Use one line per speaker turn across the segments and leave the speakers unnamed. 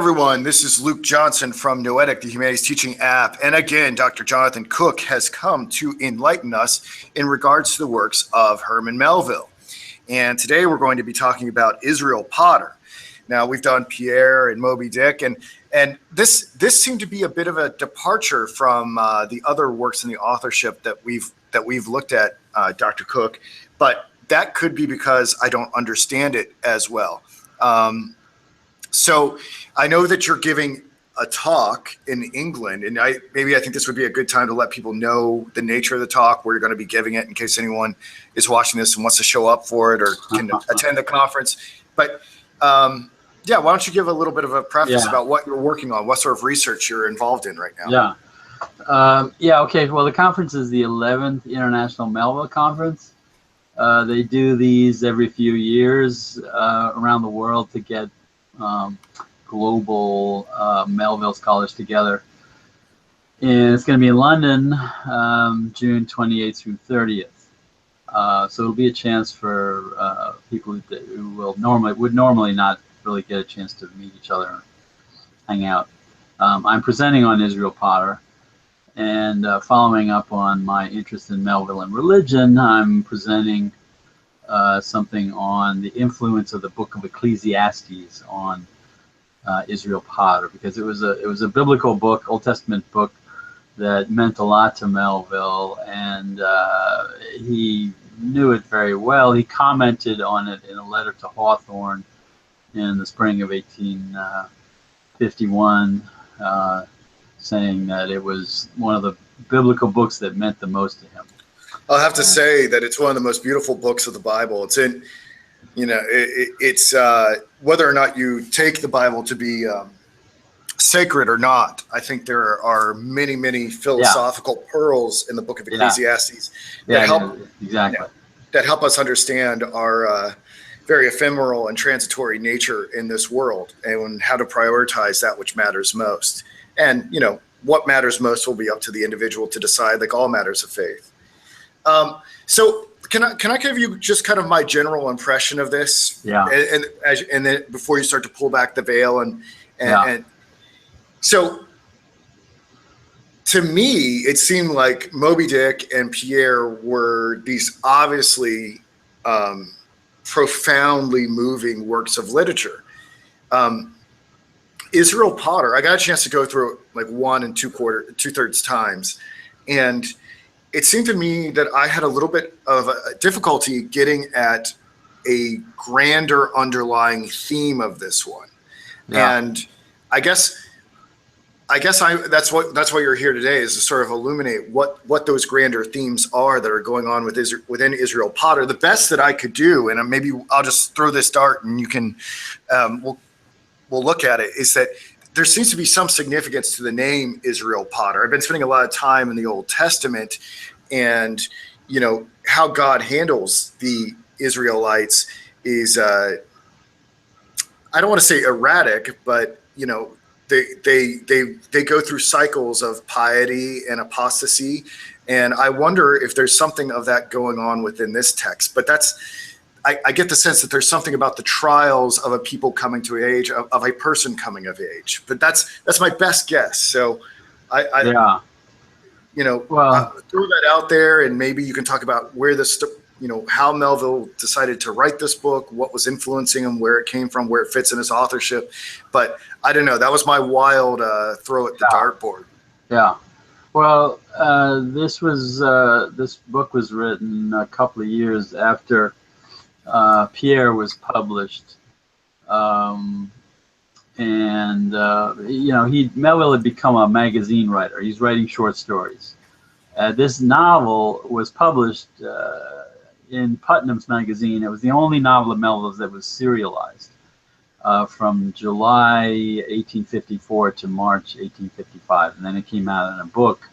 everyone. This is Luke Johnson from Noetic, the Humanities Teaching app. And again, Dr. Jonathan Cook has come to enlighten us in regards to the works of Herman Melville. And today we're going to be talking about Israel Potter. Now, we've done Pierre and Moby Dick, and this seemed to be a bit of a departure from the other works in the authorship that we've looked at, Dr. Cook. But that could be because I don't understand it as well. So I know that you're giving a talk in England, and I think this would be a good time to let people know the nature of the talk, where you're going to be giving it, in case anyone is watching this and wants to show up for it or can attend the conference. But yeah, why don't you give a little bit of a preface about what you're working on, what sort of research you're involved in right now?
Okay. Well, the conference is the 11th International Melville Conference. They do these every few years around the world to get global Melville scholars together. And it's going to be in London, June 28th through 30th. So it'll be a chance for people who would normally not really get a chance to meet each other and hang out. I'm presenting on Israel Potter, and following up on my interest in Melville and religion, I'm presenting something on the influence of the book of Ecclesiastes on Israel Potter, because it was a biblical book, Old Testament book, that meant a lot to Melville, and he knew it very well. He commented on it in a letter to Hawthorne in the spring of 1851, saying that it was one of the biblical books that meant the most to him.
I'll have to say that it's one of the most beautiful books of the Bible. It's in, it's whether or not you take the Bible to be sacred or not, I think there are many, many philosophical pearls in the book of Ecclesiastes that help us understand our very ephemeral and transitory nature in this world, and how to prioritize that which matters most. And, what matters most will be up to the individual to decide, like all matters of faith. So can I give you just kind of my general impression of this?
Yeah.
And then before you start to pull back the veil and so to me, it seemed like Moby Dick and Pierre were these obviously profoundly moving works of literature. Israel Potter, I got a chance to go through it like 1 2/3 times, and it seemed to me that I had a little bit of a difficulty getting at a grander underlying theme of this one. And I guess that's why you're here today, is to sort of illuminate what those grander themes are that are going on within Israel Potter. The best that I could do, and maybe I'll just throw this dart and you can we'll look at it, is that there seems to be some significance to the name Israel Potter. I've been spending a lot of time in the Old Testament, and how God handles the Israelites is I don't want to say erratic, but they go through cycles of piety and apostasy, and I wonder if there's something of that going on within this text. But I get the sense that there's something about the trials of a people coming to age, of a person coming of age. But that's my best guess. So throw that out there, and maybe you can talk about where how Melville decided to write this book, what was influencing him, where it came from, where it fits in his authorship. But I don't know. That was my wild throw at the dartboard.
Yeah. Well, this book was written a couple of years after Pierre was published, Melville had become a magazine writer. He's writing short stories. This novel was published in Putnam's magazine. It was the only novel of Melville's that was serialized from July 1854 to March 1855, and then it came out in a book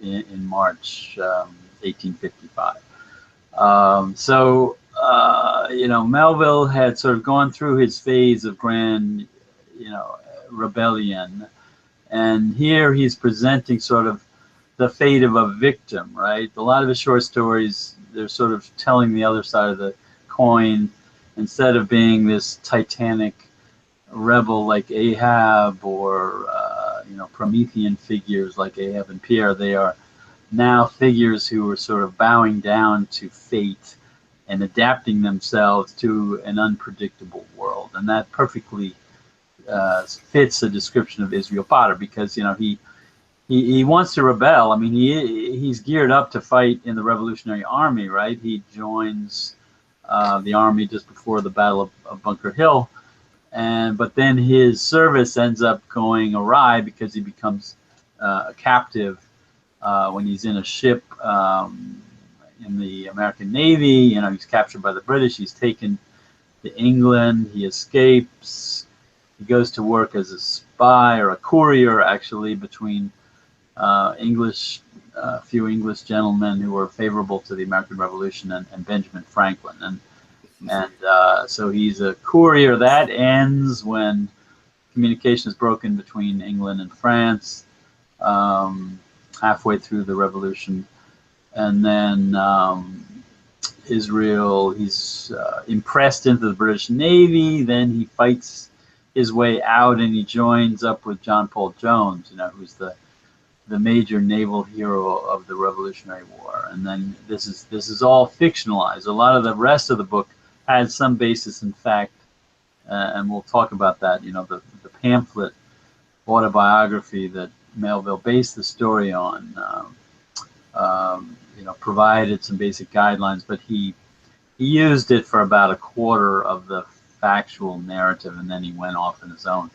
in March 1855. Melville had sort of gone through his phase of grand, rebellion, and here he's presenting sort of the fate of a victim, right? A lot of his short stories, they're sort of telling the other side of the coin, instead of being this titanic rebel like Ahab, or Promethean figures like Ahab and Pierre. They are now figures who are sort of bowing down to fate and adapting themselves to an unpredictable world, and that perfectly fits the description of Israel Potter, because he wants to rebel. I mean, he's geared up to fight in the Revolutionary Army, right? He joins the army just before the Battle of Bunker Hill, but then his service ends up going awry because he becomes a captive when he's in a ship in the American Navy. He's captured by the British. He's taken to England. He escapes. He goes to work as a spy, or a courier, actually, between few English gentlemen who were favorable to the American Revolution, and Benjamin Franklin. And so he's a courier. That ends when communication is broken between England and France halfway through the revolution. And then Israel, he's impressed into the British Navy. Then he fights his way out, and he joins up with John Paul Jones, who's the major naval hero of the Revolutionary War. And then this is all fictionalized. A lot of the rest of the book has some basis in fact, and we'll talk about that. The pamphlet autobiography that Melville based the story on, provided some basic guidelines, but he used it for about a quarter of the factual narrative, and then he went off on his own.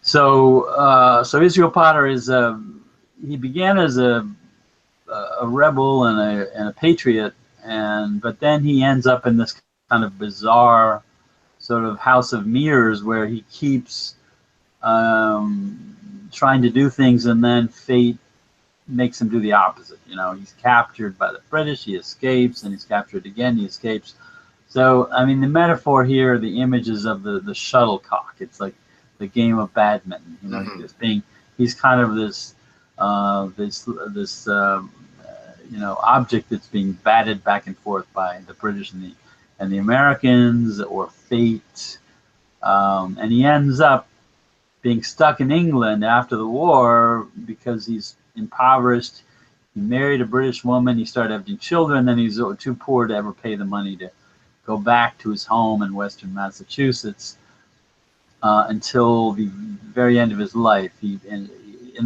So Israel Potter he began as a rebel and a patriot, but then he ends up in this kind of bizarre sort of house of mirrors where he keeps trying to do things, and then fate makes him do the opposite. He's captured by the British, he escapes, and he's captured again, he escapes. So, I mean, the metaphor here, the images of the shuttlecock. It's like the game of badminton. He's kind of this object that's being batted back and forth by the British and the Americans, or fate. And he ends up being stuck in England after the war because he's impoverished. He married a British woman. He started having children. Then he's too poor to ever pay the money to go back to his home in Western Massachusetts until the very end of his life. In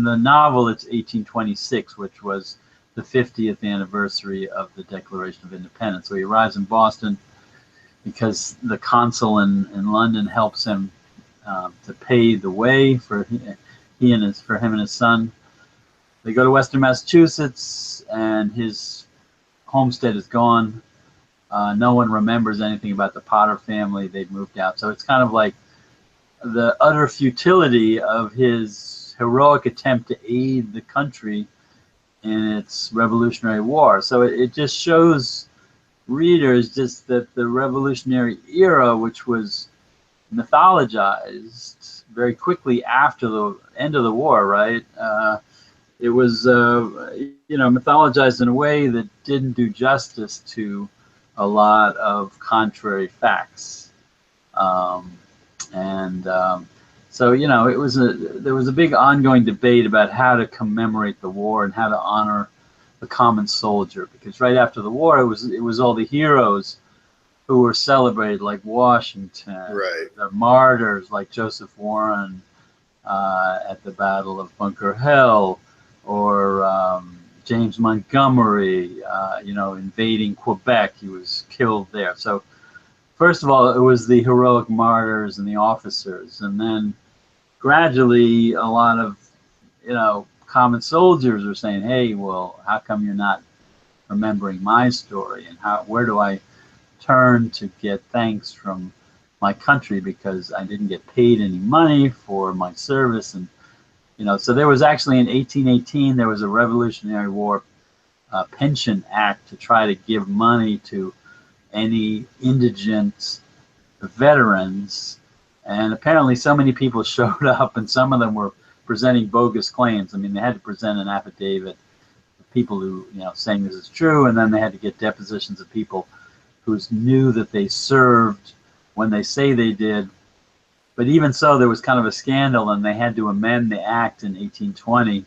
the novel, it's 1826, which was the 50th anniversary of the Declaration of Independence. So he arrives in Boston because the consul in London helps him to pay the way for him and his son. They go to Western Massachusetts, and his homestead is gone. No one remembers anything about the Potter family. They've moved out. So it's kind of like the utter futility of his heroic attempt to aid the country in its Revolutionary War. So it just shows readers just that the Revolutionary era, which was mythologized very quickly after the end of the war, right? It was, mythologized in a way that didn't do justice to a lot of contrary facts. So there was a big ongoing debate about how to commemorate the war and how to honor the common soldier, because right after the war, it was all the heroes who were celebrated, like Washington,
right,
the martyrs like Joseph Warren at the Battle of Bunker Hill, or James Montgomery, invading Quebec. He was killed there. So first of all, it was the heroic martyrs and the officers, and then gradually a lot of common soldiers were saying, hey, well, how come you're not remembering my story, and where do I turn to get thanks from my country, because I didn't get paid any money for my service. And so there was actually, in 1818, there was a Revolutionary War pension act to try to give money to any indigent veterans, and apparently so many people showed up, and some of them were presenting bogus claims. I mean, they had to present an affidavit of people who saying this is true, and then they had to get depositions of people who knew that they served when they say they did, But even so, there was kind of a scandal, and they had to amend the act in 1820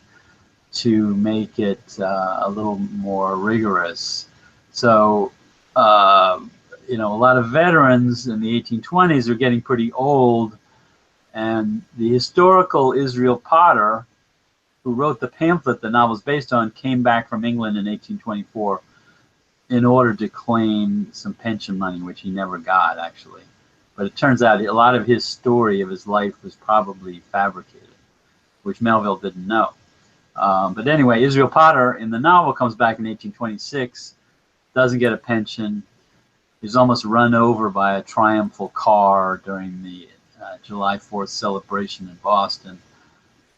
to make it a little more rigorous. So, you know, a lot of veterans in the 1820s are getting pretty old, and the historical Israel Potter, who wrote the pamphlet the novel's based on, came back from England in 1824 in order to claim some pension money, which he never got, actually. But it turns out a lot of his story of his life was probably fabricated, which Melville didn't know. But anyway, Israel Potter in the novel comes back in 1826, doesn't get a pension. He's almost run over by a triumphal car during the July 4th celebration in Boston.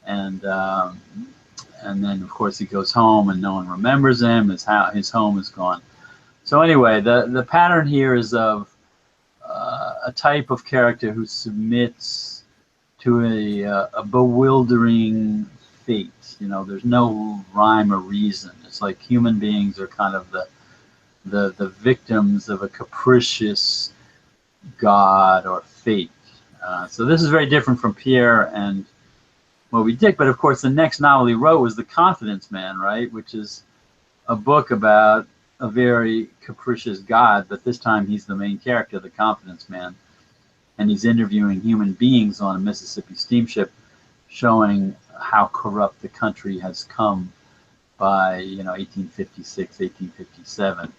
And then, of course, he goes home and no one remembers him. His home is gone. So anyway, the pattern here is of a type of character who submits to a bewildering fate. You know, there's no rhyme or reason. It's like human beings are kind of the victims of a capricious god or fate. So this is very different from Pierre and Moby Dick. But of course, the next novel he wrote was The Confidence Man, right? Which is a book about a very capricious god, but this time he's the main character, the Confidence Man, and he's interviewing human beings on a Mississippi steamship, showing how corrupt the country has come by 1856, 1857,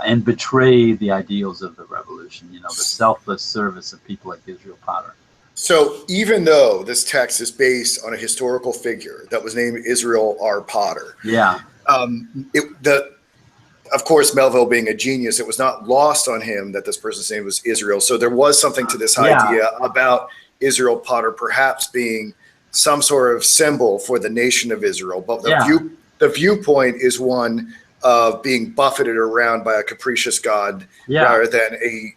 and betrayed the ideals of the revolution. You know, the selfless service of people like Israel Potter.
So even though this text is based on a historical figure that was named Israel R. Potter,
yeah,
of course, Melville being a genius, it was not lost on him that this person's name was Israel. So there was something to this idea about Israel Potter perhaps being some sort of symbol for the nation of Israel. But the viewpoint is one of being buffeted around by a capricious god rather than a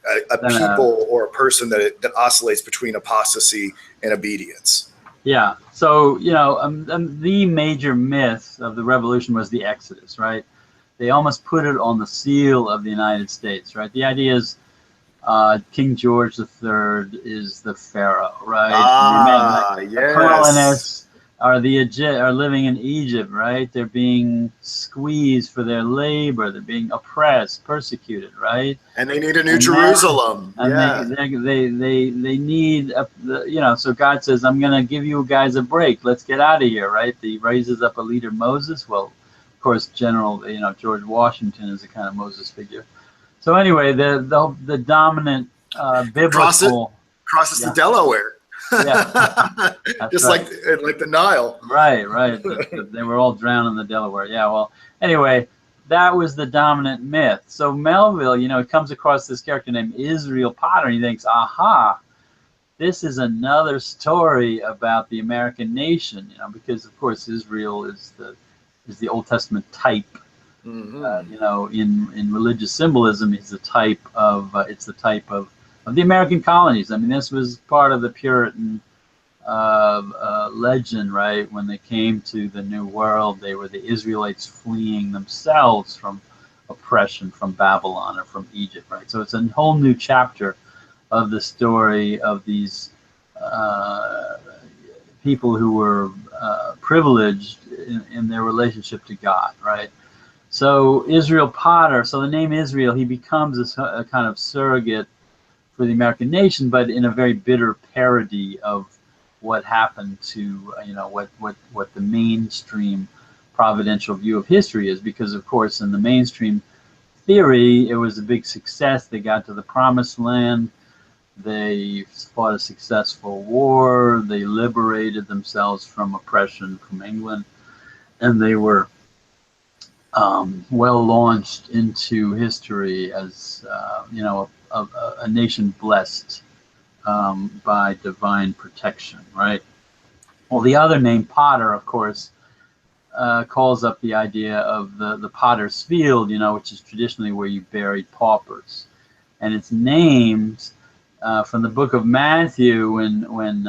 people or a person that oscillates between apostasy and obedience.
Yeah. So, the major myth of the revolution was the Exodus, right? They almost put it on the seal of the United States, right? The idea is King George III is the pharaoh, right?
Yes.
The colonists are living in Egypt, right? They're being squeezed for their labor. They're being oppressed, persecuted, right?
And they need a new Jerusalem.
They need, so God says, I'm going to give you guys a break. Let's get out of here, right? He raises up a leader, Moses. Well, of course, George Washington is a kind of Moses figure. So anyway, the dominant biblical
crosses the Delaware.
Yeah,
just right. like the Nile.
Right. They were all drowned in the Delaware. Yeah. Well, anyway, that was the dominant myth. So Melville, he comes across this character named Israel Potter, and he thinks, aha, this is another story about the American nation. Because of course Israel is the Old Testament type. In religious symbolism, it's the type of the American colonies. I mean, this was part of the Puritan legend, right? When they came to the New World, they were the Israelites fleeing themselves from oppression from Babylon or from Egypt, right? So it's a whole new chapter of the story of these people who were privileged in their relationship to God, right? So Israel Potter, so the name Israel, he becomes a kind of surrogate for the American nation, but in a very bitter parody of what happened to, what the mainstream providential view of history is. Because, of course, in the mainstream theory, it was a big success. They got to the promised land. They fought a successful war. They liberated themselves from oppression from England. And they were well launched into history as, a nation blessed by divine protection, right? Well, the other name, Potter, of course, calls up the idea of the potter's field, which is traditionally where you buried paupers. And it's named from the book of Matthew, when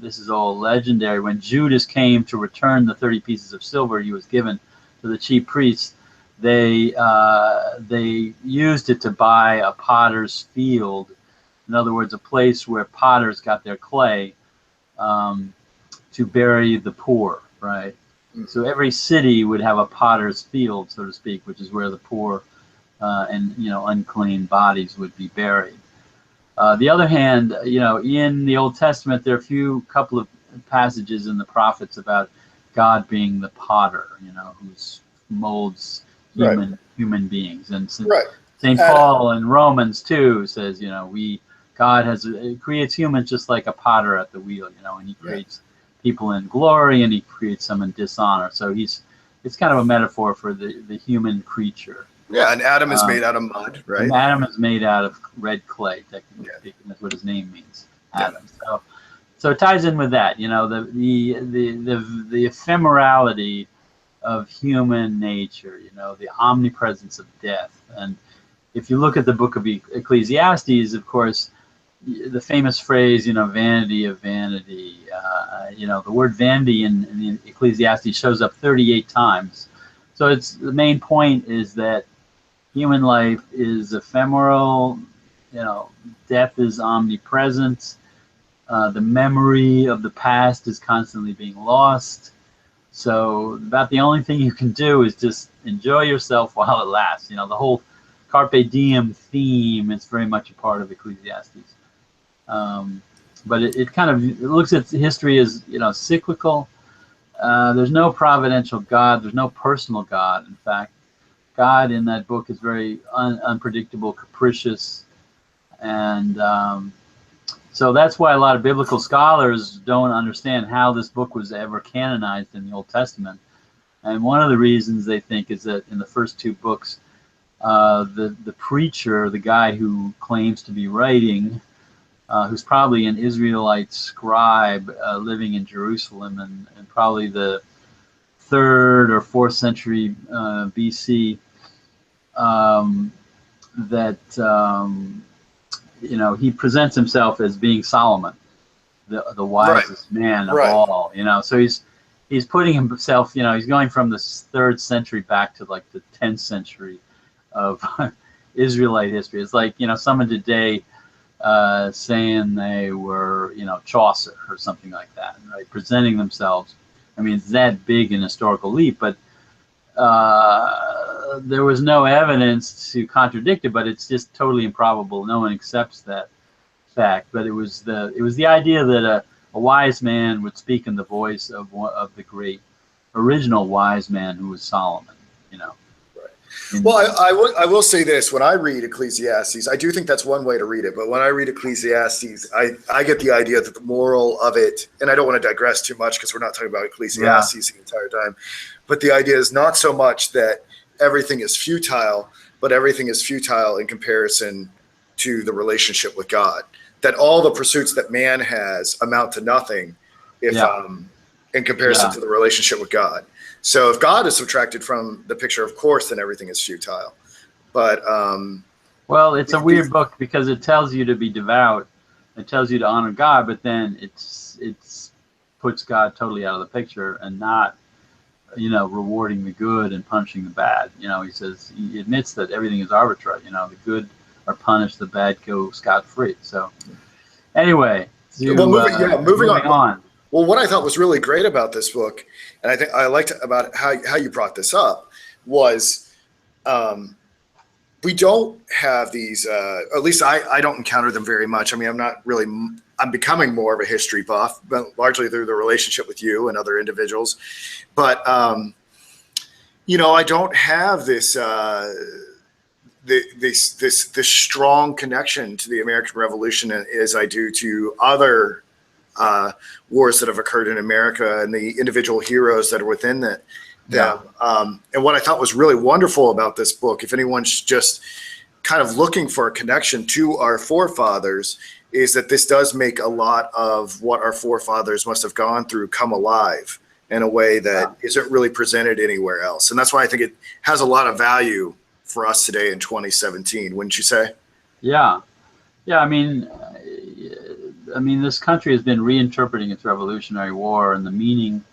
this is all legendary, when Judas came to return the 30 pieces of silver he was given to the chief priests, they used it to buy a potter's field. In other words, a place where potters got their clay to bury the poor, right? So every city would have a potter's field, so to speak, which is where the poor and unclean bodies would be buried. The other hand, in the Old Testament, there are a couple of passages in the prophets about God being the potter, who molds human beings. And St. Paul in Romans 2 says, God creates humans just like a potter at the wheel, and he creates people in glory and he creates some in dishonor. So it's kind of a metaphor for the human creature.
Yeah, and Adam is made out of mud, right?
And Adam is made out of red clay, technically speaking. That's what his name means, Adam. So it ties in with that, the ephemerality of human nature, the omnipresence of death. And if you look at the book of Ecclesiastes, of course, the famous phrase, vanity of vanity. The word vanity in Ecclesiastes shows up 38 times. So the main point is that human life is ephemeral. Death is omnipresent. The memory of the past is constantly being lost. So about the only thing you can do is just enjoy yourself while it lasts. The whole Carpe Diem theme is very much a part of Ecclesiastes. But it looks at history as, cyclical. There's no providential God. There's no personal God. In fact, God in that book is very unpredictable, capricious. And so that's why a lot of biblical scholars don't understand how this book was ever canonized in the Old Testament. And one of the reasons they think is that in the first two books, the preacher, the guy who claims to be writing, who's probably an Israelite scribe living in Jerusalem and probably the 3rd or 4th century BC, he presents himself as being Solomon, the wisest man of all. So he's putting himself. He's going from the 3rd century back to like the 10th century of Israelite history. It's like someone today saying they were Chaucer or something like that, right? Presenting themselves. I mean, it's that big an historical leap, but there was no evidence to contradict it. But it's just totally improbable. No one accepts that fact. But it was the idea that a wise man would speak in the voice of the great original wise man who was Solomon.
Well, I will say this. When I read Ecclesiastes, I do think that's one way to read it. But when I read Ecclesiastes, I get the idea that the moral of it, and I don't want to digress too much because we're not talking about Ecclesiastes the entire time, but the idea is not so much that everything is futile, but everything is futile in comparison to the relationship with God. That all the pursuits that man has amount to nothing if in comparison to the relationship with God. So if God is subtracted from the picture, of course, then everything is futile. But
well, it's a weird book because it tells you to be devout, it tells you to honor God, but then it's puts God totally out of the picture and not rewarding the good and punishing the bad. He admits that everything is arbitrary. The good are punished, the bad go scot-free. So anyway,
moving on. Well, what I thought was really great about this book, and I think I liked about how you brought this up, was we don't have these, at least I don't encounter them very much. I mean, I'm becoming more of a history buff, but largely through the relationship with you and other individuals. But, I don't have this strong connection to the American Revolution as I do to other wars that have occurred in America and the individual heroes that are within them. And what I thought was really wonderful about this book, if anyone's just kind of looking for a connection to our forefathers, is that this does make a lot of what our forefathers must have gone through come alive in a way that isn't really presented anywhere else. And that's why I think it has a lot of value for us today in 2017, wouldn't you say?
Yeah. I mean, this country has been reinterpreting its Revolutionary War, and the meaning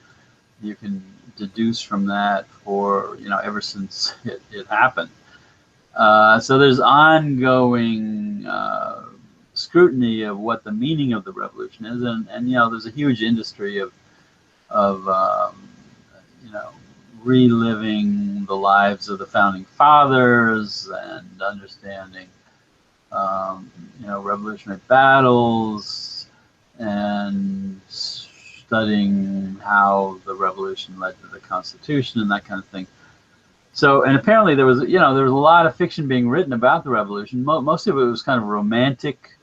you can deduce from that for, ever since it happened. So there's ongoing scrutiny of what the meaning of the revolution is, and you know, there's a huge industry of you know, reliving the lives of the founding fathers and understanding you know, revolutionary battles and studying how the revolution led to the Constitution and that kind of thing. So, and apparently there was, you know, there was a lot of fiction being written about the revolution. Most of it was kind of romantic,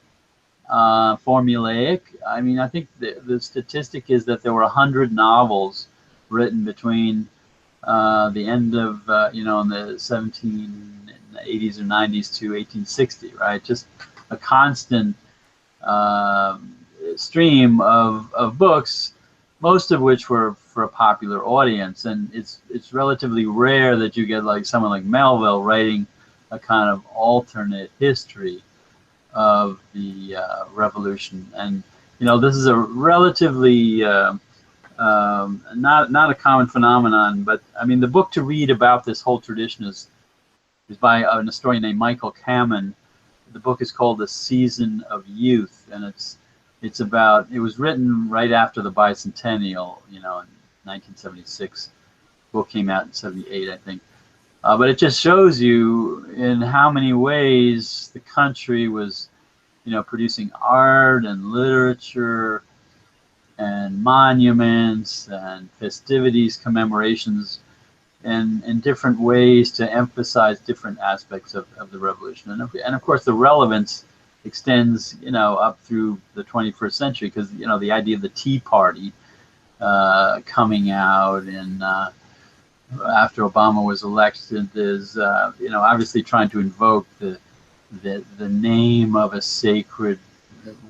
formulaic. I mean, I think the statistic is that there were 100 novels written between the end of, you know, in the 1780s or 90s to 1860, right? Just a constant stream of books, most of which were for a popular audience. And it's relatively rare that you get like someone like Melville writing a kind of alternate history of the revolution. And you know, this is a relatively not a common phenomenon, but I mean, the book to read about this whole tradition is by an historian named Michael Kamen. The book is called The Season of Youth, and it's about, it was written right after the bicentennial, you know, in 1976. The book came out in 78, I think. But it just shows you in how many ways the country was, you know, producing art and literature and monuments and festivities, commemorations, and in different ways to emphasize different aspects of the revolution. And of course, the relevance extends, you know, up through the 21st century, because, you know, the idea of the Tea Party coming out in after Obama was elected is, you know, obviously trying to invoke the name of a sacred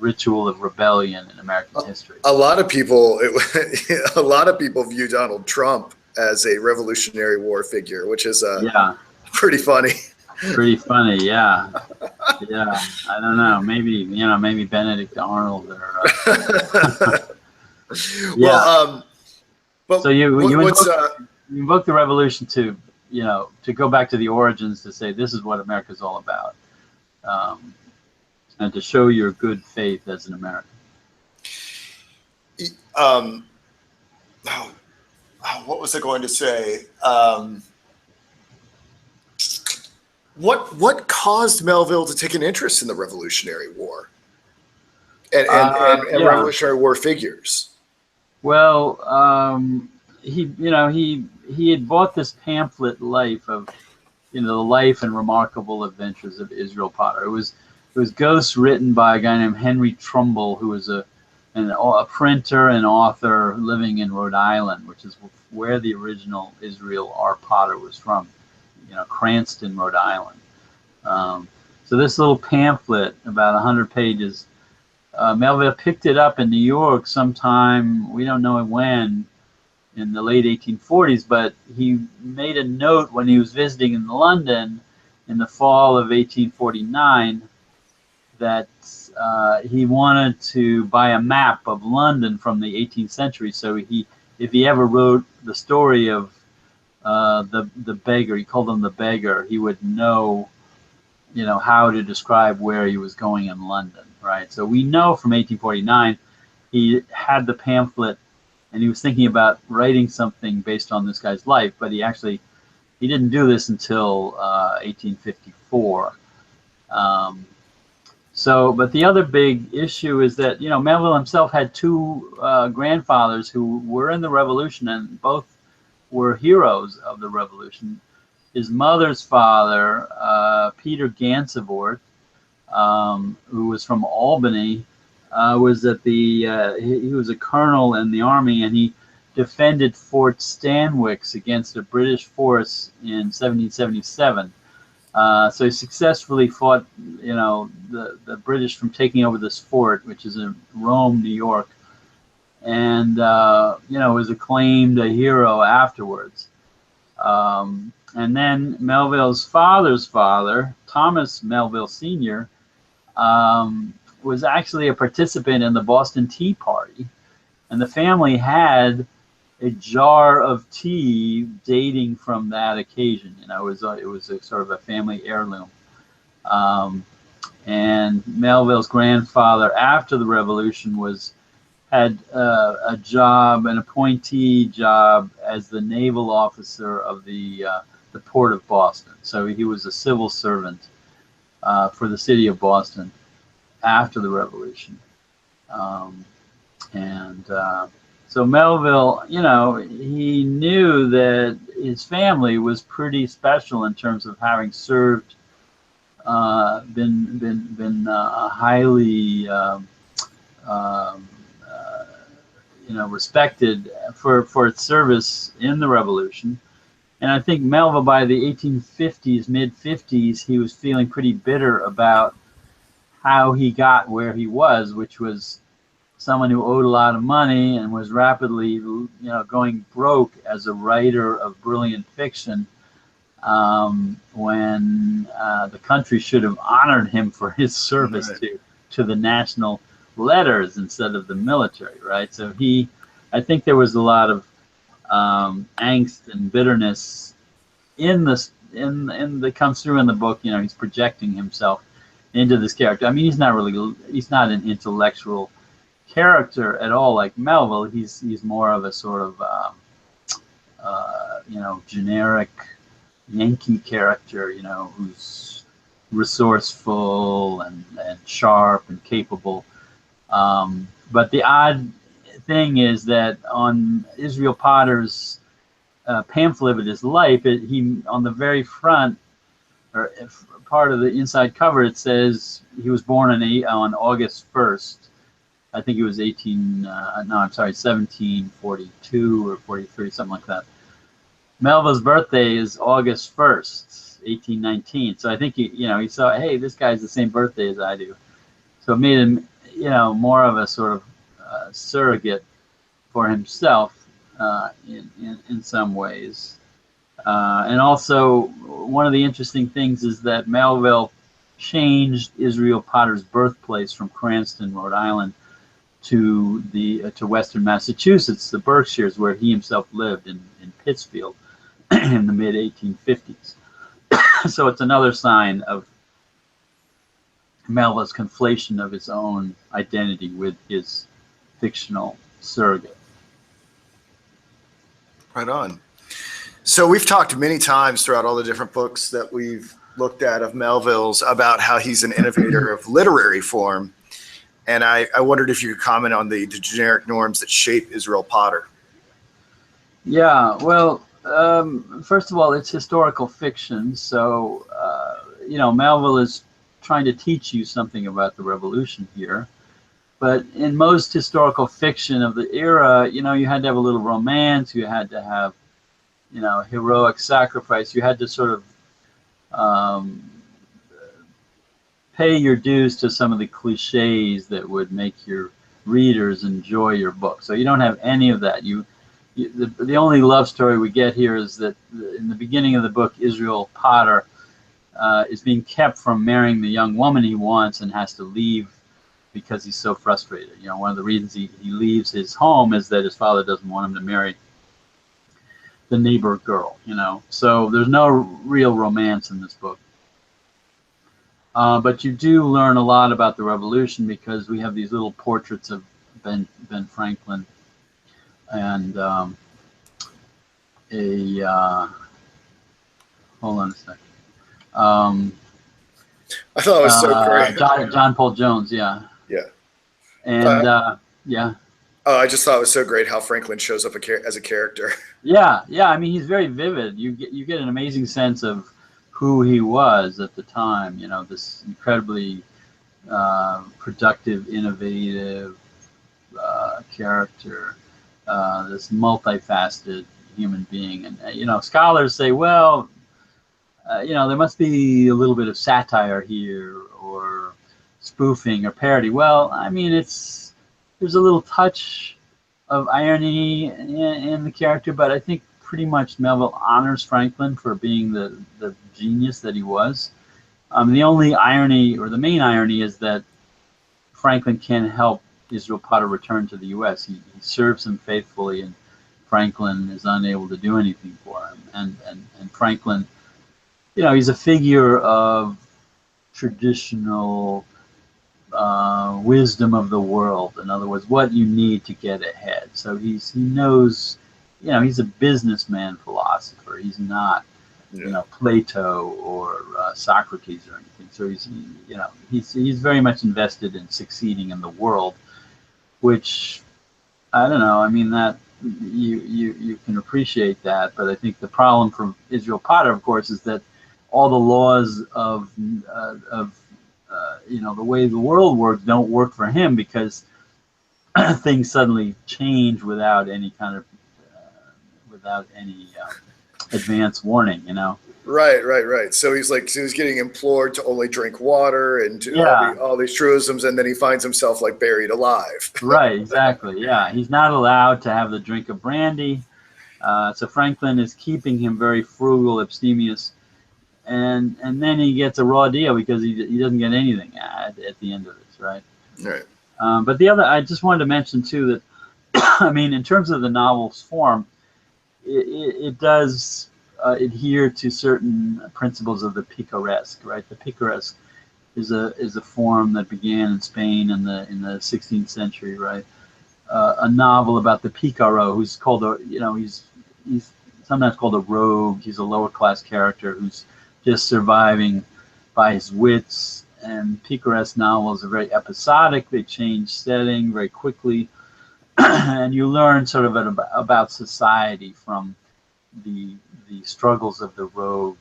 ritual of rebellion in American history.
A lot of people, a lot of people view Donald Trump as a Revolutionary War figure, which is
yeah,
pretty funny.
Pretty funny, yeah, yeah. I don't know, maybe, you know, maybe Benedict Arnold or yeah.
Well, but
so you invoke the revolution to, you know, to go back to the origins, to say this is what America's all about, and to show your good faith as an American.
What was I going to say? What caused Melville to take an interest in the Revolutionary War and
yeah.
Revolutionary War figures?
Well, he, you know, he had bought this pamphlet, Life of, you know, the life and remarkable adventures of Israel Potter. It was ghost written by a guy named Henry Trumbull, who was a printer and author living in Rhode Island, which is where the original Israel R. Potter was from, you know, Cranston, Rhode Island. So this little pamphlet, about 100 pages, Melville picked it up in New York sometime, we don't know when, in the late 1840s, but he made a note when he was visiting in London in the fall of 1849 that he wanted to buy a map of London from the 18th century. So if he ever wrote the story of the beggar, he called him the beggar, he would know, you know, how to describe where he was going in London, right? So we know from 1849 he had the pamphlet and he was thinking about writing something based on this guy's life, but he didn't do this until 1854. But the other big issue is that, you know, Melville himself had two grandfathers who were in the Revolution, and both were heroes of the Revolution. His mother's father, Peter Gansevoort, who was from Albany, was at he was a colonel in the army, and he defended Fort Stanwix against a British force in 1777. So he successfully fought, you know, the British from taking over this fort, which is in Rome, New York, and you know, was acclaimed a hero afterwards. And then Melville's father's father, Thomas Melville Sr., was actually a participant in the Boston Tea Party, and the family had a jar of tea dating from that occasion. You know, it was a sort of a family heirloom. And Melville's grandfather, after the Revolution, had a job, an appointee job, as the naval officer of the port of Boston. So he was a civil servant for the city of Boston after the Revolution. So Melville, he knew that his family was pretty special in terms of having served, been highly respected for its service in the Revolution. And I think Melville, by the 1850s, mid-50s, he was feeling pretty bitter about how he got where he was, which was someone who owed a lot of money and was rapidly, going broke as a writer of brilliant fiction, when the country should have honored him for his service to the national letters instead of the military, right? So I think there was a lot of angst and bitterness that comes through in the book. He's projecting himself into this character. I mean, he's not an intellectual character at all like Melville. He's more of a sort of generic Yankee character, who's resourceful and sharp and capable. But the odd thing is that on Israel Potter's pamphlet of his life, he on the very front, or part of the inside cover, it says he was born on August 1st. I think it was 1742 or 43, something like that. Melville's birthday is August 1st, 1819. So I think he saw, hey, this guy's the same birthday as I do. So it made him, more of a sort of surrogate for himself in some ways. And also, one of the interesting things is that Melville changed Israel Potter's birthplace from Cranston, Rhode Island, to Western Massachusetts, the Berkshires, where he himself lived in Pittsfield in the mid 1850s. So it's another sign of Melville's conflation of his own identity with his fictional surrogate.
Right on. So we've talked many times throughout all the different books that we've looked at of Melville's about how he's an innovator of literary form. And I wondered if you could comment on the generic norms that shape Israel Potter.
Yeah, well, first of all, it's historical fiction. So, Melville is trying to teach you something about the Revolution here. But in most historical fiction of the era, you had to have a little romance, you had to have, heroic sacrifice, you had to sort of pay your dues to some of the cliches that would make your readers enjoy your book. So you don't have any of that. The only love story we get here is that in the beginning of the book, Israel Potter is being kept from marrying the young woman he wants and has to leave because he's so frustrated. One of the reasons he leaves his home is that his father doesn't want him to marry the neighbor girl, So there's no real romance in this book. But you do learn a lot about the Revolution because we have these little portraits of Ben Franklin and hold on a second.
I thought it was so great.
John Paul Jones, yeah.
Yeah.
And yeah.
Oh, I just thought it was so great how Franklin shows up as a character.
Yeah. I mean, he's very vivid. You get an amazing sense of who he was at the time. This incredibly productive, innovative character, this multifaceted human being. And scholars say, well, there must be a little bit of satire here, or spoofing or parody. Well, I mean, there's a little touch of irony in the character, but I think pretty much Melville honors Franklin for being the genius that he was. The only irony, or the main irony, is that Franklin can't help Israel Potter return to the U.S. He serves him faithfully, and Franklin is unable to do anything for him. And Franklin, he's a figure of traditional wisdom of the world. In other words, what you need to get ahead. So he knows, he's a businessman philosopher. He's not,
Yeah.
Plato or Socrates or anything. So he's very much invested in succeeding in the world, which I don't know. I mean, that you can appreciate that, but I think the problem for Israel Potter, of course, is that all the laws of the way the world works don't work for him, because things suddenly change without any kind of advance warning.
Right. So he's getting implored to only drink water and to
Yeah.
all these truisms, and then he finds himself like buried alive.
Right. Exactly. Yeah. He's not allowed to have the drink of brandy. So Franklin is keeping him very frugal, abstemious, and then he gets a raw deal because he doesn't get anything at the end of this, right?
Right.
But the other, I just wanted to mention too that, I mean, in terms of the novel's form, it does adhere to certain principles of the picaresque, right? The picaresque is a form that began in Spain in the 16th century, right? A novel about the picaro, who's called he's sometimes called a rogue. He's a lower class character who's just surviving by his wits. And picaresque novels are very episodic. They change setting very quickly, and you learn sort of about society from the struggles of the rogue,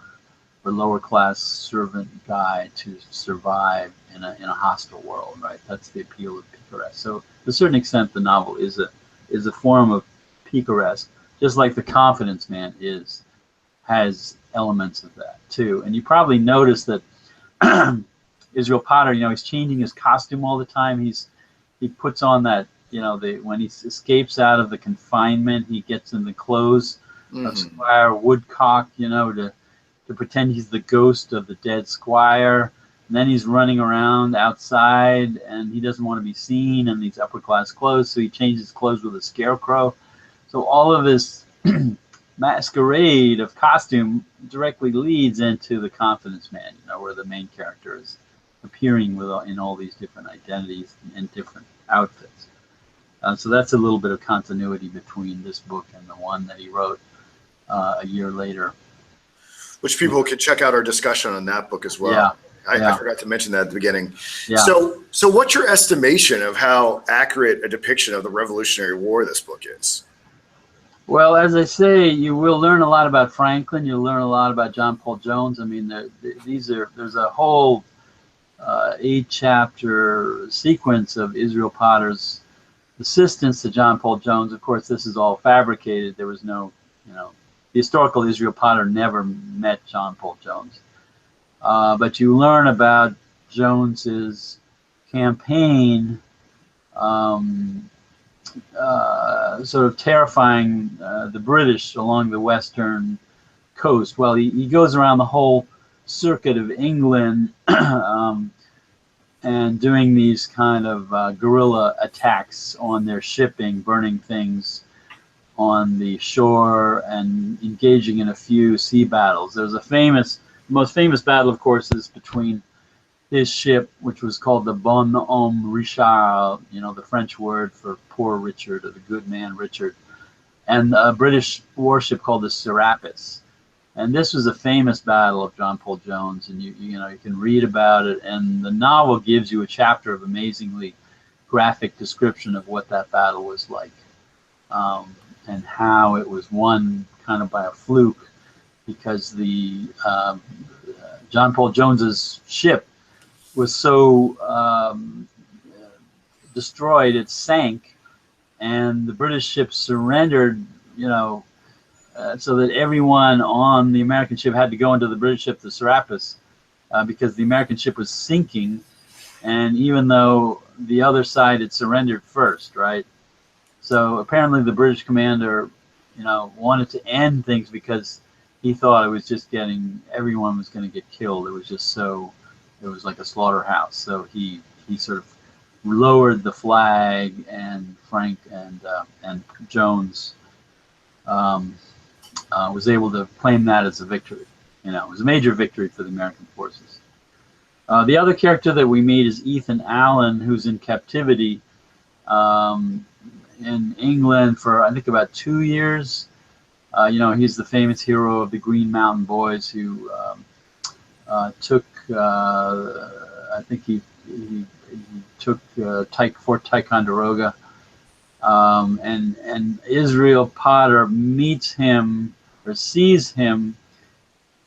the lower class servant guy, to survive in a hostile world, right? That's the appeal of picaresque. So to a certain extent, the novel is a form of picaresque, just like The Confidence Man has elements of that too. And you probably noticed that Israel Potter, he's changing his costume all the time. He puts on that, when he escapes out of the confinement, he gets in the clothes of Squire Woodcock, to pretend he's the ghost of the dead squire. And then he's running around outside, and he doesn't want to be seen in these upper class clothes, so he changes clothes with a scarecrow. So all of this masquerade of costume directly leads into The Confidence Man, where the main character is appearing in all these different identities and different outfits. So that's a little bit of continuity between this book and the one that he wrote a year later.
Which people could check out our discussion on that book as well.
Yeah.
I forgot to mention that at the beginning.
Yeah.
So what's your estimation of how accurate a depiction of the Revolutionary War this book is?
Well, as I say, you will learn a lot about Franklin. You'll learn a lot about John Paul Jones. I mean, there's a whole 8-chapter sequence of Israel Potter's assistance to John Paul Jones. Of course, this is all fabricated. There was no, the historical Israel Potter never met John Paul Jones. But you learn about Jones's campaign, sort of terrifying the British along the western coast. Well, he goes around the whole circuit of England and doing these kind of guerrilla attacks on their shipping, burning things on the shore, and engaging in a few sea battles. There's the most famous battle, of course, is between his ship, which was called the Bon Homme Richard, the French word for poor Richard, or the good man Richard, and a British warship called the Serapis. And this was a famous battle of John Paul Jones, and you can read about it, and the novel gives you a chapter of amazingly graphic description of what that battle was like, and how it was won kind of by a fluke, because the John Paul Jones's ship was so destroyed it sank, and the British ship surrendered, so that everyone on the American ship had to go into the British ship, the Serapis, because the American ship was sinking, and even though the other side had surrendered first, right? So apparently the British commander, wanted to end things because he thought it was just everyone was going to get killed. It was like a slaughterhouse. So he sort of lowered the flag, and Frank and Jones was able to claim that as a victory. It was a major victory for the American forces. The other character that we meet is Ethan Allen, who's in captivity in England for, I think, about 2 years. He's the famous hero of the Green Mountain Boys who took, I think he took Fort Ticonderoga. And Israel Potter meets him or sees him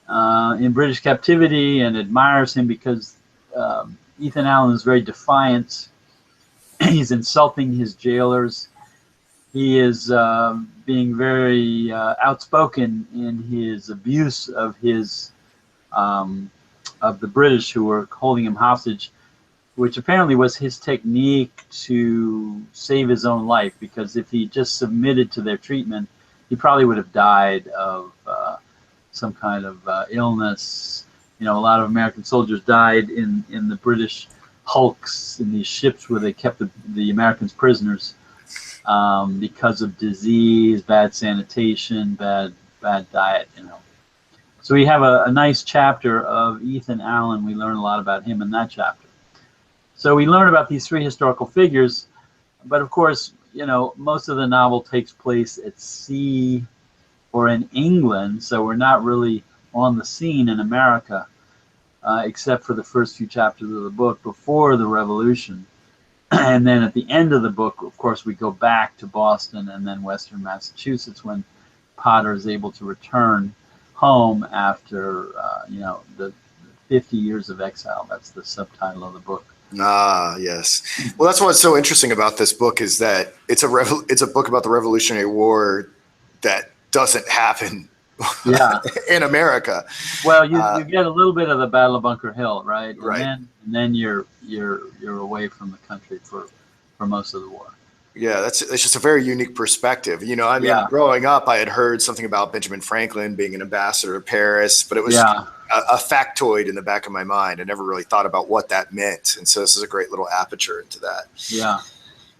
in British captivity and admires him because Ethan Allen is very defiant. He's insulting his jailers. He is being very outspoken in his abuse of the British who were holding him hostage, which apparently was his technique to save his own life, because if he just submitted to their treatment, he probably would have died of some kind of illness. A lot of American soldiers died in the British hulks, in these ships where they kept the Americans prisoners, because of disease, bad sanitation, bad diet. So we have a nice chapter of Ethan Allen. We learn a lot about him in that chapter. So we learn about these three historical figures, but of course, most of the novel takes place at sea or in England, so we're not really on the scene in America, except for the first few chapters of the book before the Revolution. And then at the end of the book, of course, we go back to Boston and then Western Massachusetts when Potter is able to return home after, the 50 years of exile. That's the subtitle of the book.
Ah, yes. Well, that's what's so interesting about this book is that it's a book about the Revolutionary War that doesn't happen in America.
Well, you get a little bit of the Battle of Bunker Hill, right? And
right.
And then you're away from the country for most of the war.
Yeah, it's just a very unique perspective. Growing up, I had heard something about Benjamin Franklin being an ambassador to Paris, but it was a factoid in the back of my mind. I never really thought about what that meant. And so this is a great little aperture into that.
Yeah.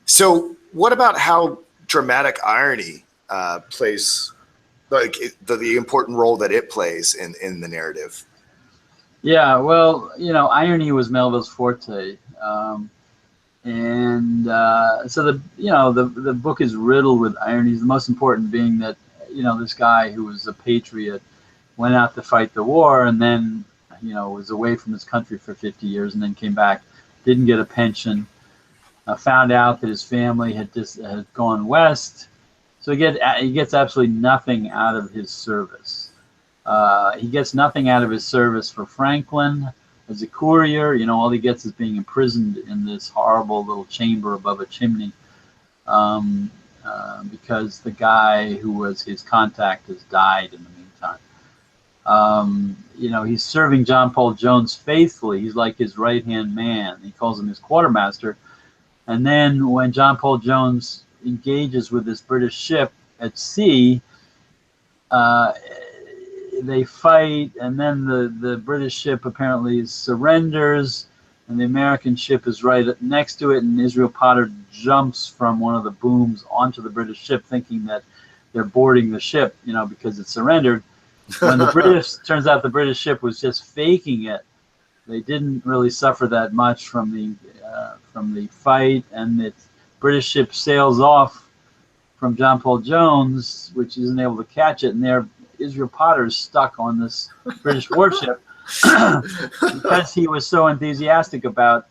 So what about how dramatic irony plays, like the important role that it plays in the narrative?
Yeah, well, irony was Melville's forte. So the book is riddled with ironies. The most important being that this guy who was a patriot went out to fight the war and then was away from his country for 50 years and then came back, didn't get a pension, found out that his family had gone west, so he gets absolutely nothing out of his service. He gets nothing out of his service for Franklin. As a courier, all he gets is being imprisoned in this horrible little chamber above a chimney because the guy who was his contact has died in the meantime. He's serving John Paul Jones faithfully. He's like his right-hand man. He calls him his quartermaster. And then when John Paul Jones engages with this British ship at sea, they fight, and then the British ship apparently surrenders, and the American ship is right next to it, and Israel Potter jumps from one of the booms onto the British ship thinking that they're boarding the ship, because it surrendered. When turns out the British ship was just faking it. They didn't really suffer that much from the fight, and the British ship sails off from John Paul Jones, which isn't able to catch it, and Israel Potter is stuck on this British warship because he was so enthusiastic about,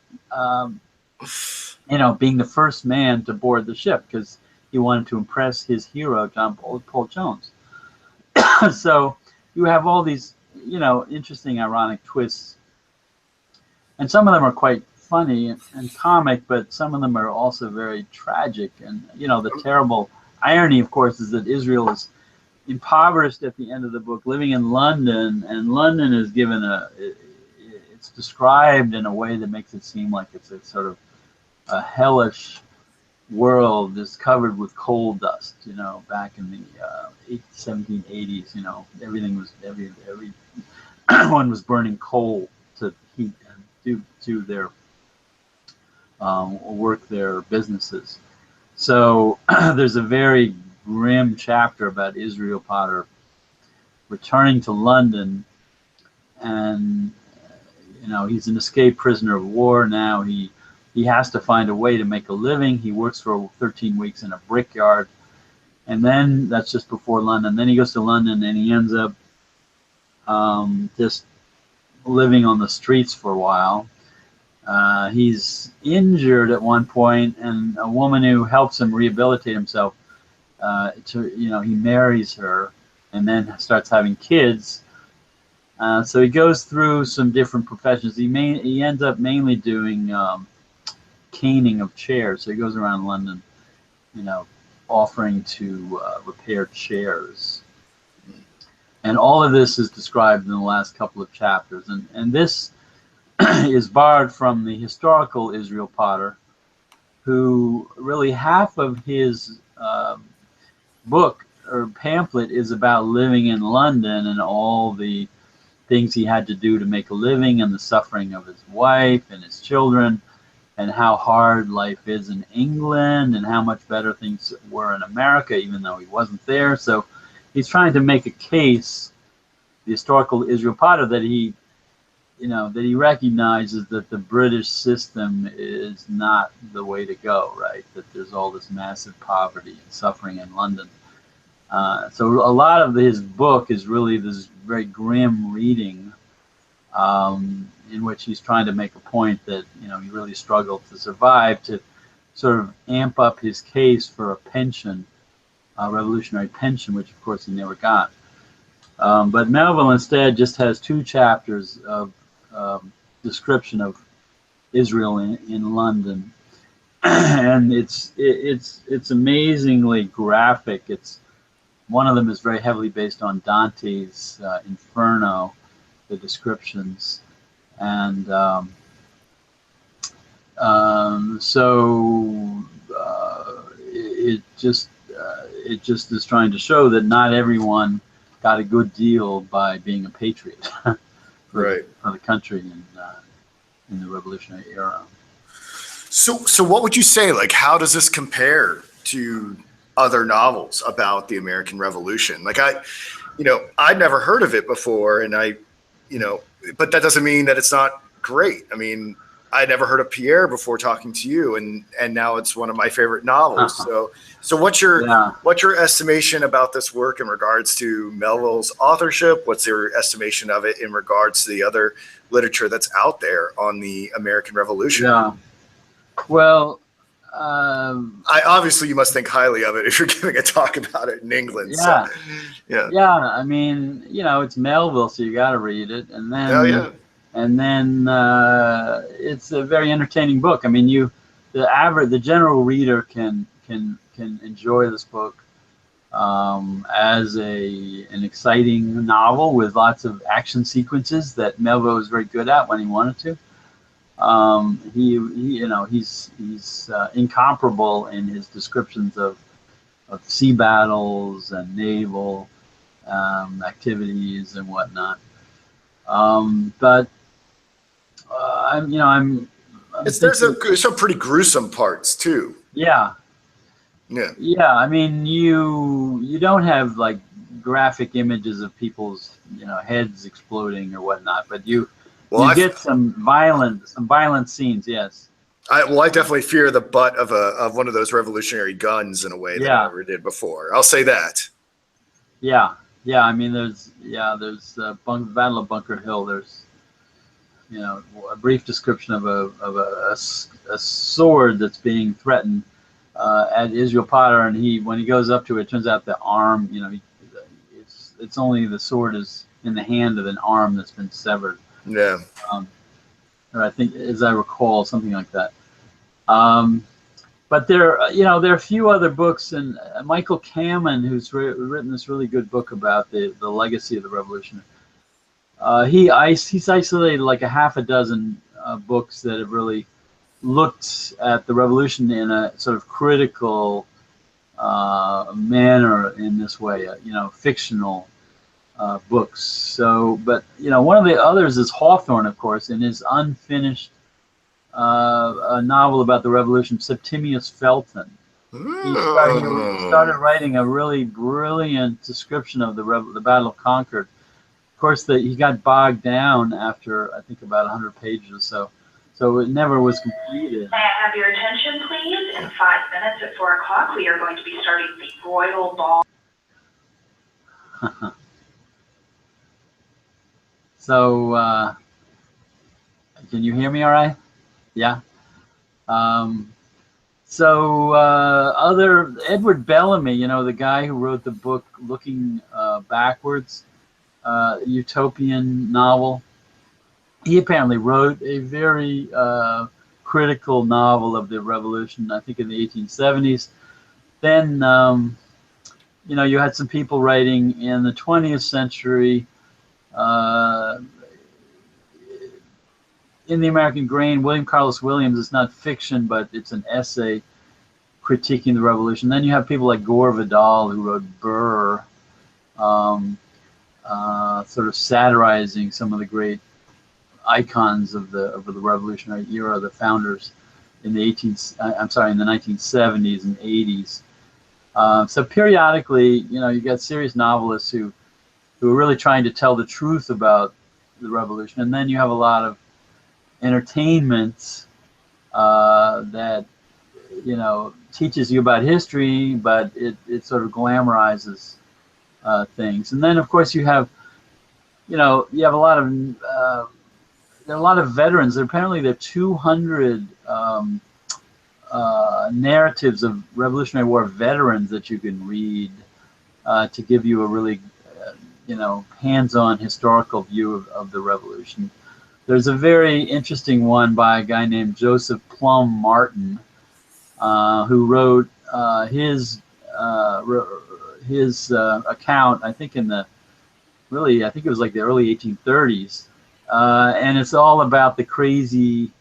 being the first man to board the ship because he wanted to impress his hero, John Paul Jones. So you have all these, interesting, ironic twists, and some of them are quite funny and comic, but some of them are also very tragic. And the terrible irony, of course, is that Israel is impoverished at the end of the book, living in London, and London is given it's described in a way that makes it seem like it's a sort of a hellish world that's covered with coal dust. Back in the 1780s, everyone was burning coal to heat and do their work their businesses. So there's a very grim chapter about Israel Potter returning to London, and he's an escaped prisoner of war. Now he has to find a way to make a living. He works for 13 weeks in a brickyard, and then that's just before London. Then he goes to London, and he ends up just living on the streets for a while. He's injured at one point, and a woman who helps him rehabilitate himself, he marries her, and then starts having kids. So he goes through some different professions. He ends up mainly doing caning of chairs. So he goes around London, offering to repair chairs. And all of this is described in the last couple of chapters. And this is borrowed from the historical Israel Potter, who really half of his book or pamphlet is about living in London and all the things he had to do to make a living, and the suffering of his wife and his children, and how hard life is in England, and how much better things were in America, even though he wasn't there. So he's trying to make a case, the historical Israel Potter, that he recognizes that the British system is not the way to go, right? That there's all this massive poverty and suffering in London. So a lot of his book is really this very grim reading, in which he's trying to make a point that he really struggled to survive, to sort of amp up his case for a pension, a revolutionary pension, which of course he never got. But Melville instead just has 2 chapters of description of Israel in London, and it's amazingly graphic. One of them is very heavily based on Dante's Inferno, the descriptions, and it just is trying to show that not everyone got a good deal by being a patriot for the country in the Revolutionary era.
So what would you say? Like, how does this compare to other novels about the American Revolution? Like, I'd never heard of it before, and but that doesn't mean that it's not great. I mean, I never heard of Pierre before talking to you, and now it's one of my favorite novels. So what's your estimation about this work in regards to Melville's authorship? What's your estimation of it in regards to the other literature that's out there on the American Revolution?
Yeah. Well,
obviously you must think highly of it if you're giving a talk about it in England.
Yeah.
So, yeah.
Yeah. I mean, it's Melville, so you got to read it, and then it's a very entertaining book. I mean, the general reader can enjoy this book as an exciting novel with lots of action sequences that Melville was very good at when he wanted to. He's incomparable in his descriptions of sea battles and naval activities and whatnot. But
there's some pretty gruesome parts too.
Yeah.
Yeah.
Yeah. I mean, you don't have like graphic images of people's heads exploding or whatnot, but you get some violent scenes. Yes.
I definitely fear the butt of one of those revolutionary guns in a way that I never did before. I'll say that.
Yeah. Yeah. I mean, there's Battle of Bunker Hill. There's a brief description of a sword that's being threatened at Israel Potter, and when he goes up to it, turns out the arm, it's only the sword is in the hand of an arm that's been severed.
Yeah.
Or I think, as I recall, something like that. But there are a few other books, and Michael Kamen, who's written this really good book about the legacy of the revolution. He's isolated like a half a dozen books that have really looked at the revolution in a sort of critical manner in this way, fictional books. So, but one of the others is Hawthorne, of course, in his unfinished novel about the revolution, Septimius Felton. He started writing a really brilliant description of the Battle of Concord course, he got bogged down after, I think, about 100 pages or so. So it never was completed.
May I have your attention, please? In 5 minutes at 4 o'clock, we are going to be starting the Royal Ball.
So, can you hear me all right? Yeah. Other Edward Bellamy, you know, the guy who wrote the book Looking Backwards, utopian novel. He apparently wrote a very critical novel of the revolution, I think in the 1870s. Then, you know, you had some people writing in the 20th century. In the American Grain, William Carlos Williams, it's not fiction, but it's an essay critiquing the revolution. Then you have people like Gore Vidal, who wrote Burr, sort of satirizing some of the great icons of the revolutionary era, the founders in the 1970s and 80s. So periodically, you know, you got serious novelists who are really trying to tell the truth about the revolution, and then you have a lot of entertainment that, you know, teaches you about history, but it sort of glamorizes things. And then, of course, you have, you know, you have a lot of there are a lot of veterans. Apparently, there are 200 narratives of Revolutionary War veterans that you can read to give you a really, you know, hands-on historical view of the revolution. There's a very interesting one by a guy named Joseph Plum Martin, who wrote his account, I think I think it was like the early 1830s, and it's all about the crazy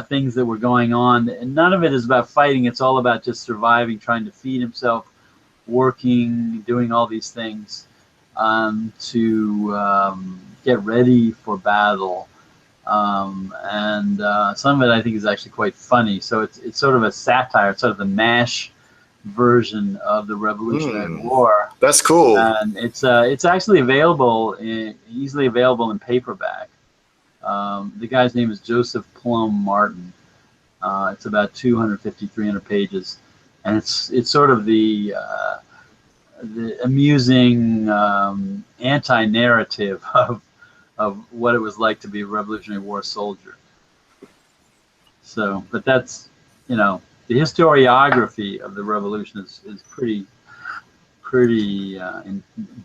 things that were going on. And none of it is about fighting. It's all about just surviving, trying to feed himself, working, doing all these things to get ready for battle. And some of it I think is actually quite funny. So it's sort of a satire. It's sort of the MASH version of the Revolutionary War.
That's cool.
And it's actually available, easily available in paperback. The guy's name is Joseph Plum Martin. It's about 250, 300 pages, and it's sort of the amusing anti-narrative of what it was like to be a Revolutionary War soldier. So, but that's, you know, the historiography of the revolution is pretty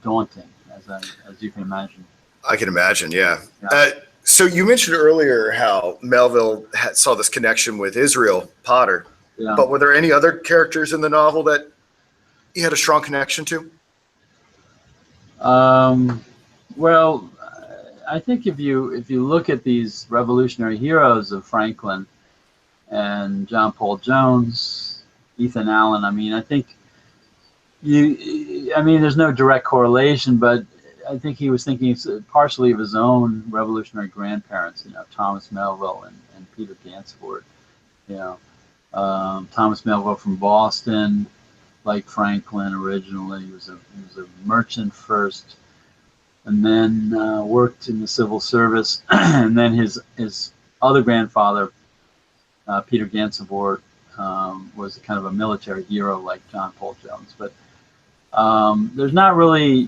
daunting, as you can imagine.
I can imagine, yeah. So you mentioned earlier how Melville saw this connection with Israel Potter, but were there any other characters in the novel that he had a strong connection to?
Well, I think if you look at these revolutionary heroes of Franklin and John Paul Jones, Ethan Allen, I mean, I think there's no direct correlation, but I think he was thinking partially of his own revolutionary grandparents, you know, Thomas Melville and Peter Gansevoort, you know, Thomas Melville from Boston, like Franklin originally. He was a merchant first, and then worked in the civil service, and then his other grandfather, Peter Gansevoort, was kind of a military hero like John Paul Jones. But there's not really,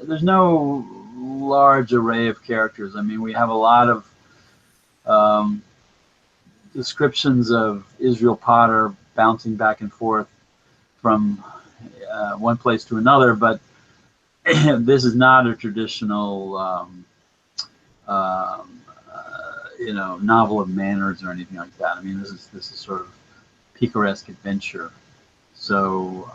there's no large array of characters. I mean, we have a lot of descriptions of Israel Potter bouncing back and forth from one place to another, but this is not a traditional, novel of manners or anything like that. I mean, this is sort of picaresque adventure. So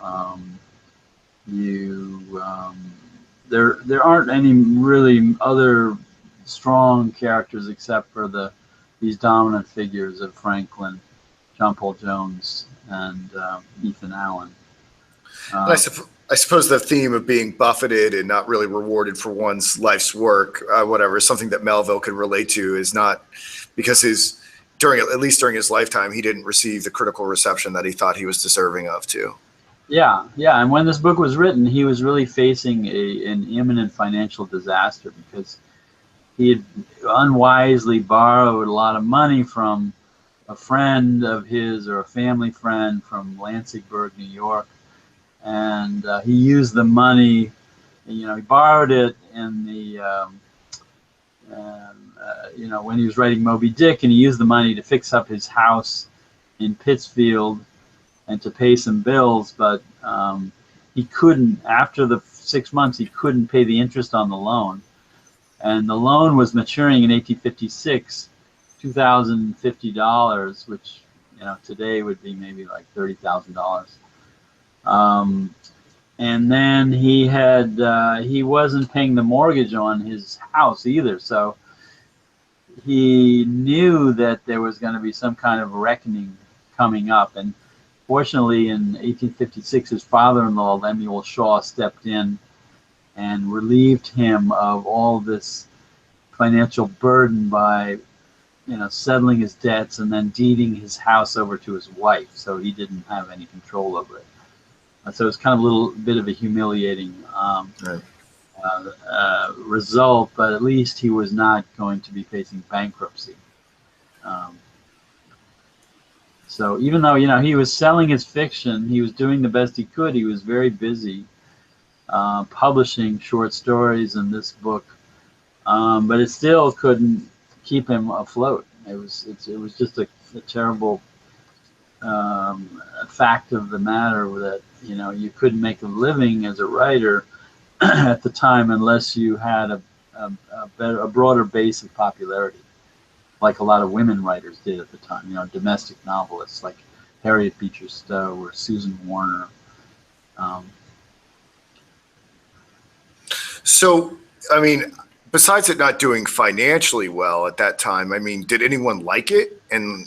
there aren't any really other strong characters except for these dominant figures of Franklin, John Paul Jones, and Ethan Allen.
I suppose the theme of being buffeted and not really rewarded for one's life's work, whatever, is something that Melville could relate to. Is not because at least during his lifetime, he didn't receive the critical reception that he thought he was deserving of too.
Yeah, yeah. And when this book was written, he was really facing an imminent financial disaster because he had unwisely borrowed a lot of money from a friend of his or a family friend from Lansingburg, New York, and he used the money. He borrowed it in the when he was writing Moby Dick, and he used the money to fix up his house in Pittsfield and to pay some bills, but he couldn't. After the 6 months, he couldn't pay the interest on the loan, and the loan was maturing in 1856, $2,050, which today would be maybe like $30,000. And then he wasn't paying the mortgage on his house either, so he knew that there was going to be some kind of reckoning coming up. And fortunately, in 1856, his father-in-law, Lemuel Shaw, stepped in and relieved him of all this financial burden by settling his debts and then deeding his house over to his wife, so he didn't have any control over it. So it's kind of a little bit of a humiliating
Right.
result, but at least he was not going to be facing bankruptcy. So even though he was selling his fiction, he was doing the best he could. He was very busy publishing short stories in this book, but it still couldn't keep him afloat. It was just a terrible fact of the matter that you couldn't make a living as a writer at the time unless you had a broader base of popularity, like a lot of women writers did at the time. Domestic novelists like Harriet Beecher Stowe or Susan Warner.
So, I mean, besides it not doing financially well at that time, I mean, did anyone like it? And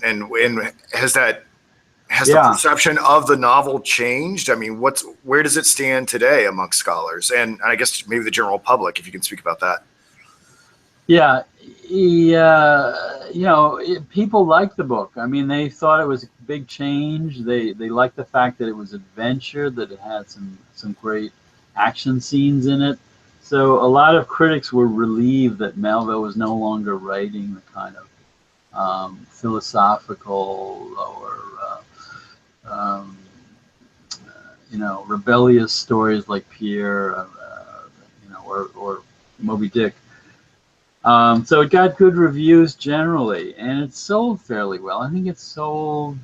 has the perception of the novel changed? I mean, where does it stand today among scholars, and I guess maybe the general public, if you can speak about that?
Yeah, people liked the book. I mean, they thought it was a big change. They liked the fact that it was adventure, that it had some great action scenes in it. So a lot of critics were relieved that Melville was no longer writing the kind of philosophical or rebellious stories like Pierre, or Moby Dick. So it got good reviews generally, and it sold fairly well. I think it sold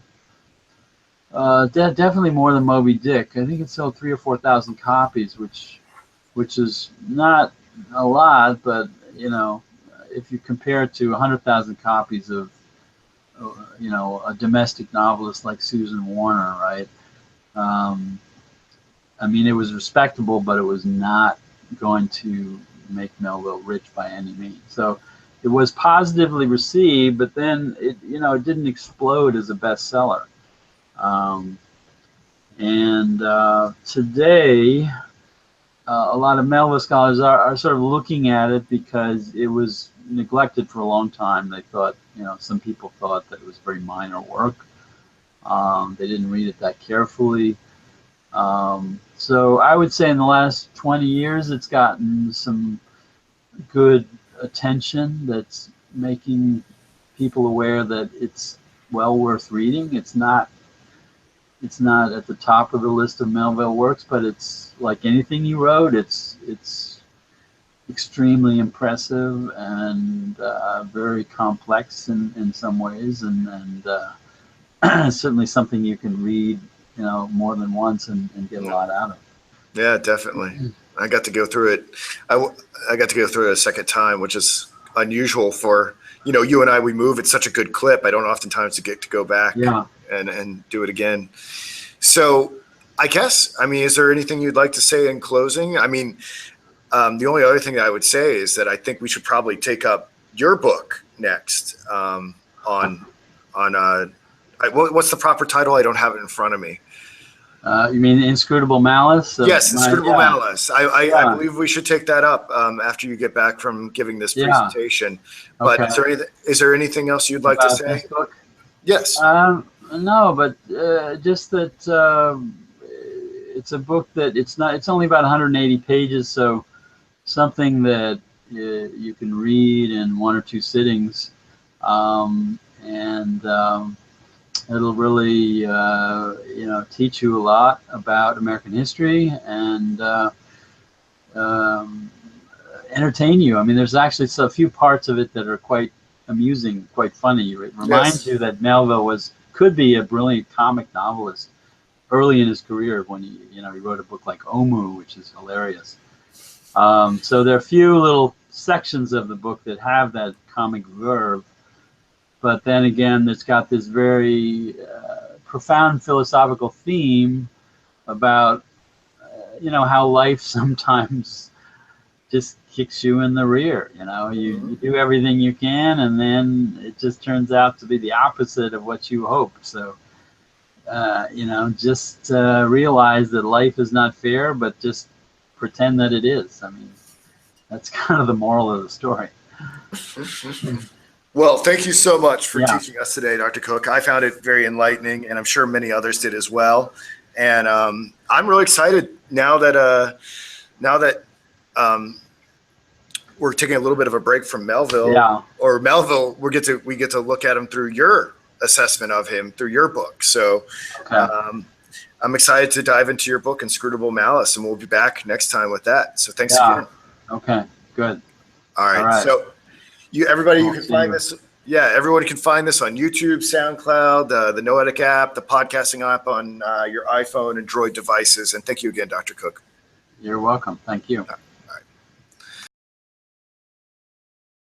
definitely more than Moby Dick. I think it sold 3,000 or 4,000 copies, which is not a lot, but if you compare it to 100,000 copies of a domestic novelist like Susan Warner, right? I mean, it was respectable, but it was not going to make Melville rich by any means. So it was positively received, but then it didn't explode as a bestseller. Today, a lot of Melville scholars are sort of looking at it because it was neglected for a long time. They thought, some people thought that it was very minor work. They didn't read it that carefully. So I would say in the last 20 years, it's gotten some good attention that's making people aware that it's well worth reading. It's not at the top of the list of Melville works, but it's like anything he wrote. It's extremely impressive and very complex in some ways, and certainly something you can read more than once and get a lot out of.
Yeah, definitely. I got to go through it. I got to go through it a second time, which is unusual for you and I. We move at such a good clip. I don't oftentimes get to go back and do it again. So I guess, I mean, is there anything you'd like to say in closing? I mean, the only other thing I would say is that I think we should probably take up your book next what's the proper title? I don't have it in front of me.
You mean Inscrutable Malice?
Yes, Inscrutable Malice. I believe we should take that up after you get back from giving this presentation. But is there anything else you'd like to say?
This book?
Yes.
No, but just that it's a book that it's only about 180 pages, so something that you can read in 1 or 2 sittings, and it'll really teach you a lot about American history and entertain you. I mean, there's actually a few parts of it that are quite amusing, quite funny. It reminds you that Melville could be a brilliant comic novelist early in his career when he wrote a book like Omu, which is hilarious. So there are a few little sections of the book that have that comic verve, but then again, it's got this very profound philosophical theme about how life sometimes just kicks you in the rear. You do everything you can, and then it just turns out to be the opposite of what you hoped. So just realize that life is not fair, but just pretend that it is. I mean, that's kind of the moral of the story.
Well, thank you so much for teaching us today, Dr. Cook. I found it very enlightening, and I'm sure many others did as well. And I'm really excited now that we're taking a little bit of a break from Melville, or Melville. We get to look at him through your assessment of him through your book. So I'm excited to dive into your book, Inscrutable Malice, and we'll be back next time with that. So thanks again.
Okay, good.
All right. So everybody can find this. Yeah, everyone can find this on YouTube, SoundCloud, the Noetic app, the podcasting app on your iPhone and Droid devices. And thank you again, Dr. Cook.
You're welcome. Thank you.